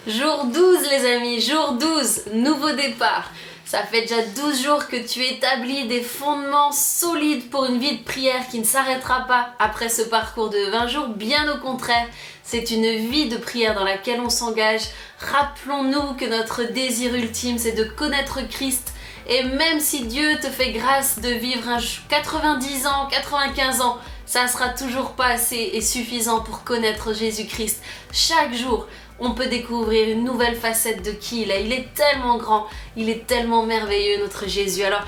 Jour 12 les amis, jour 12, nouveau départ. Ça fait déjà 12 jours que tu établis des fondements solides pour une vie de prière qui ne s'arrêtera pas après ce parcours de 20 jours. Bien au contraire, c'est une vie de prière dans laquelle on s'engage. Rappelons-nous que notre désir ultime, c'est de connaître Christ. Et même si Dieu te fait grâce de vivre 90 ans, 95 ans, ça ne sera toujours pas assez et suffisant pour connaître Jésus-Christ. Chaque jour, on peut découvrir une nouvelle facette de qui il est. Il est tellement grand, il est tellement merveilleux, notre Jésus. Alors,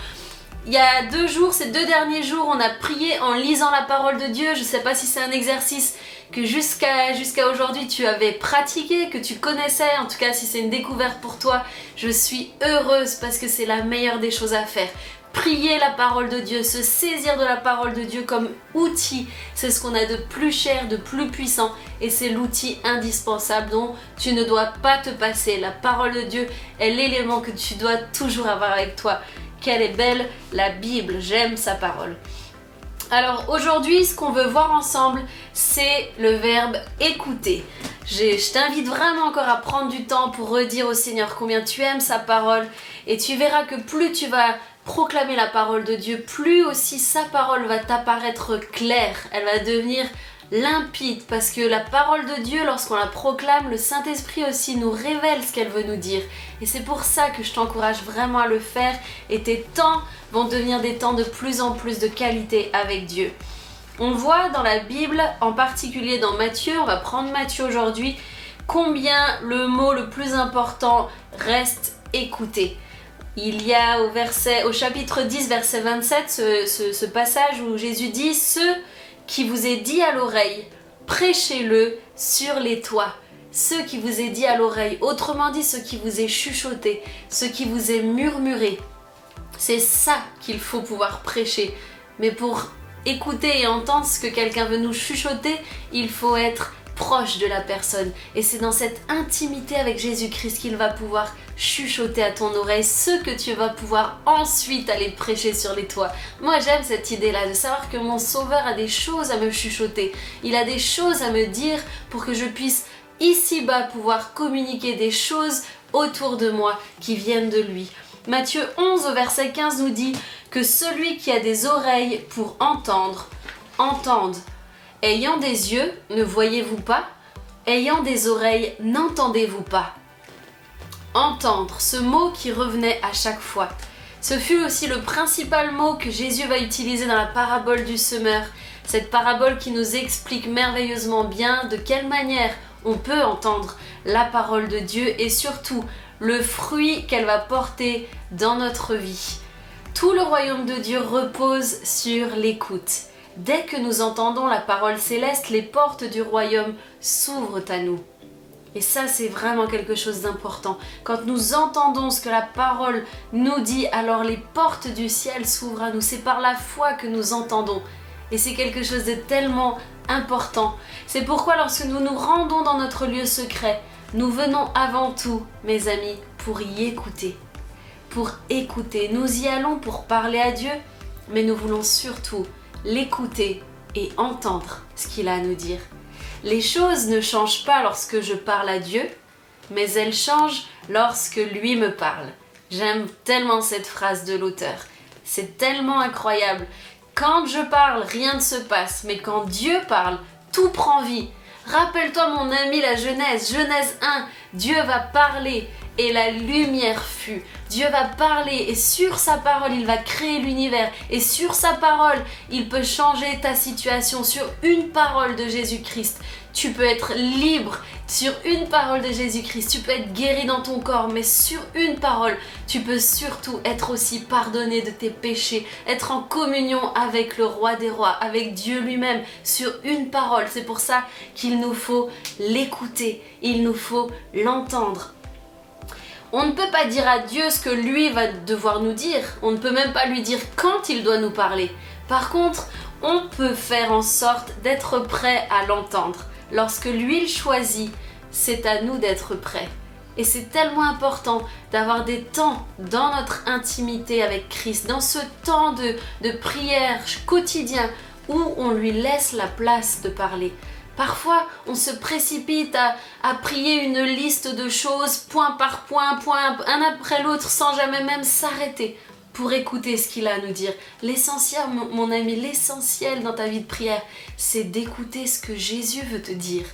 il y a 2 jours, ces 2 derniers jours, on a prié en lisant la parole de Dieu. Je ne sais pas si c'est un exercice que jusqu'à aujourd'hui tu avais pratiqué, que tu connaissais. En tout cas, si c'est une découverte pour toi, je suis heureuse parce que c'est la meilleure des choses à faire. Prier la parole de Dieu, se saisir de la parole de Dieu comme outil, c'est ce qu'on a de plus cher, de plus puissant et c'est l'outil indispensable dont tu ne dois pas te passer. La parole de Dieu est l'élément que tu dois toujours avoir avec toi. Quelle est belle la Bible, j'aime sa parole. Alors aujourd'hui, ce qu'on veut voir ensemble, c'est le verbe écouter. Je t'invite vraiment encore à prendre du temps pour redire au Seigneur combien tu aimes sa parole et tu verras que plus tu vas proclamer la parole de Dieu, plus aussi sa parole va t'apparaître claire, elle va devenir limpide parce que la parole de Dieu, lorsqu'on la proclame, le Saint-Esprit aussi nous révèle ce qu'elle veut nous dire. Et c'est pour ça que je t'encourage vraiment à le faire et tes temps vont devenir des temps de plus en plus de qualité avec Dieu. On voit dans la Bible, en particulier dans Matthieu, on va prendre Matthieu aujourd'hui, combien le mot le plus important reste écouter. Il y a au chapitre 10, verset 27, ce passage où Jésus dit « Ce qui vous est dit à l'oreille, prêchez-le sur les toits. » Ce qui vous est dit à l'oreille, autrement dit ce qui vous est chuchoté, ce qui vous est murmuré. C'est ça qu'il faut pouvoir prêcher. Mais pour écouter et entendre ce que quelqu'un veut nous chuchoter, il faut être proche de la personne. Et c'est dans cette intimité avec Jésus-Christ qu'il va pouvoir chuchoter à ton oreille ce que tu vas pouvoir ensuite aller prêcher sur les toits. Moi j'aime cette idée-là, de savoir que mon Sauveur a des choses à me chuchoter. Il a des choses à me dire pour que je puisse ici-bas pouvoir communiquer des choses autour de moi qui viennent de lui. Matthieu 11 au verset 15 nous dit que celui qui a des oreilles pour entendre, entende. Ayant des yeux, ne voyez-vous pas? Ayant des oreilles, n'entendez-vous pas? Entendre, ce mot qui revenait à chaque fois. Ce fut aussi le principal mot que Jésus va utiliser dans la parabole du semeur. Cette parabole qui nous explique merveilleusement bien de quelle manière on peut entendre la parole de Dieu et surtout le fruit qu'elle va porter dans notre vie. Tout le royaume de Dieu repose sur l'écoute. Dès que nous entendons la parole céleste, les portes du royaume s'ouvrent à nous. Et ça, c'est vraiment quelque chose d'important. Quand nous entendons ce que la parole nous dit, alors les portes du ciel s'ouvrent à nous. C'est par la foi que nous entendons. Et c'est quelque chose de tellement important. C'est pourquoi lorsque nous nous rendons dans notre lieu secret, nous venons avant tout, mes amis, pour y écouter. Pour écouter. Nous y allons pour parler à Dieu, mais nous voulons surtout l'écouter et entendre ce qu'il a à nous dire. Les choses ne changent pas lorsque je parle à Dieu, mais elles changent lorsque lui me parle. J'aime tellement cette phrase de l'auteur. C'est tellement incroyable. Quand je parle, rien ne se passe, mais quand Dieu parle, tout prend vie. Rappelle-toi mon ami la Genèse, Genèse 1, Dieu va parler et la lumière fut. Dieu va parler et sur sa parole, il va créer l'univers. Et sur sa parole, il peut changer ta situation. Sur une parole de Jésus-Christ, tu peux être libre. Sur une parole de Jésus-Christ, tu peux être guéri dans ton corps. Mais sur une parole, tu peux surtout être aussi pardonné de tes péchés. Être en communion avec le roi des rois, avec Dieu lui-même. Sur une parole, c'est pour ça qu'il nous faut l'écouter. Il nous faut l'entendre. On ne peut pas dire à Dieu ce que lui va devoir nous dire. On ne peut même pas lui dire quand il doit nous parler. Par contre, on peut faire en sorte d'être prêt à l'entendre. Lorsque lui le choisit, c'est à nous d'être prêts. Et c'est tellement important d'avoir des temps dans notre intimité avec Christ, dans ce temps de prière quotidien où on lui laisse la place de parler. Parfois, on se précipite à prier une liste de choses, point par point, un après l'autre, sans jamais même s'arrêter pour écouter ce qu'il a à nous dire. L'essentiel, mon ami, l'essentiel dans ta vie de prière, c'est d'écouter ce que Jésus veut te dire.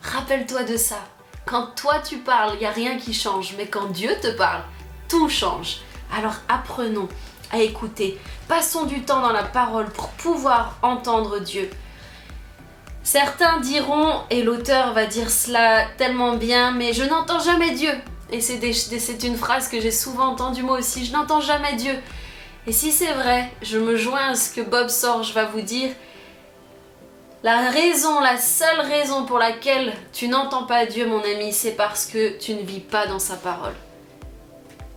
Rappelle-toi de ça. Quand toi tu parles, il n'y a rien qui change, mais quand Dieu te parle, tout change. Alors apprenons à écouter. Passons du temps dans la parole pour pouvoir entendre Dieu. Certains diront, et l'auteur va dire cela tellement bien, mais je n'entends jamais Dieu. Et c'est une phrase que j'ai souvent entendue moi aussi, je n'entends jamais Dieu. Et si c'est vrai, je me joins à ce que Bob Sorge va vous dire. La seule raison pour laquelle tu n'entends pas Dieu, mon ami, c'est parce que tu ne vis pas dans sa parole.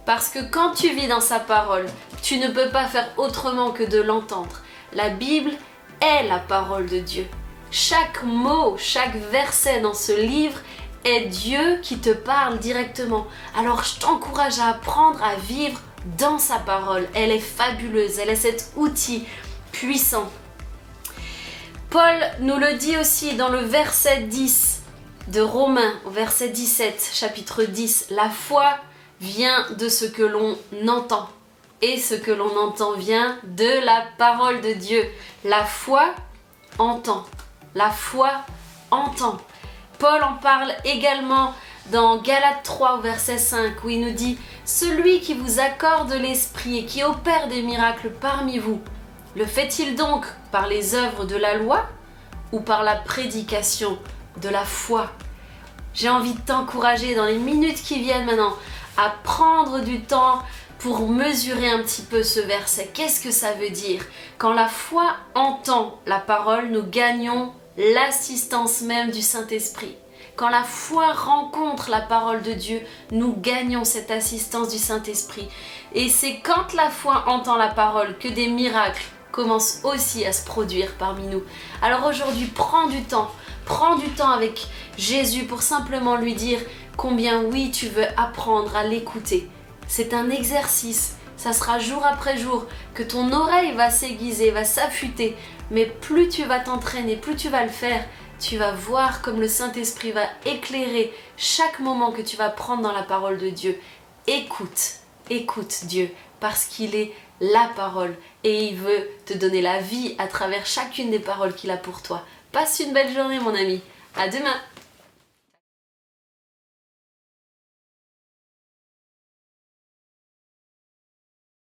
Parce que quand tu vis dans sa parole, tu ne peux pas faire autrement que de l'entendre. La Bible est la parole de Dieu. Chaque mot, chaque verset dans ce livre est Dieu qui te parle directement. Alors je t'encourage à apprendre à vivre dans sa parole. Elle est fabuleuse, elle est cet outil puissant. Paul nous le dit aussi dans le verset 10 de Romains, au verset 17, chapitre 10. La foi vient de ce que l'on entend. Et ce que l'on entend vient de la parole de Dieu. La foi entend. La foi entend. Paul en parle également dans Galates 3 au verset 5 où il nous dit « Celui qui vous accorde l'esprit et qui opère des miracles parmi vous, le fait-il donc par les œuvres de la loi ou par la prédication de la foi ?» J'ai envie de t'encourager dans les minutes qui viennent maintenant à prendre du temps pour mesurer un petit peu ce verset. Qu'est-ce que ça veut dire? Quand la foi entend la parole, nous gagnons l'assistance même du Saint-Esprit. Quand la foi rencontre la parole de Dieu, nous gagnons cette assistance du Saint-Esprit. Et c'est quand la foi entend la parole que des miracles commencent aussi à se produire parmi nous. Alors aujourd'hui, prends du temps avec Jésus pour simplement lui dire combien oui, tu veux apprendre à l'écouter. C'est un exercice, ça sera jour après jour que ton oreille va s'aiguiser, va s'affûter. Mais plus tu vas t'entraîner, plus tu vas le faire, tu vas voir comme le Saint-Esprit va éclairer chaque moment que tu vas prendre dans la parole de Dieu. Écoute Dieu, parce qu'il est la parole et il veut te donner la vie à travers chacune des paroles qu'il a pour toi. Passe une belle journée mon ami, à demain.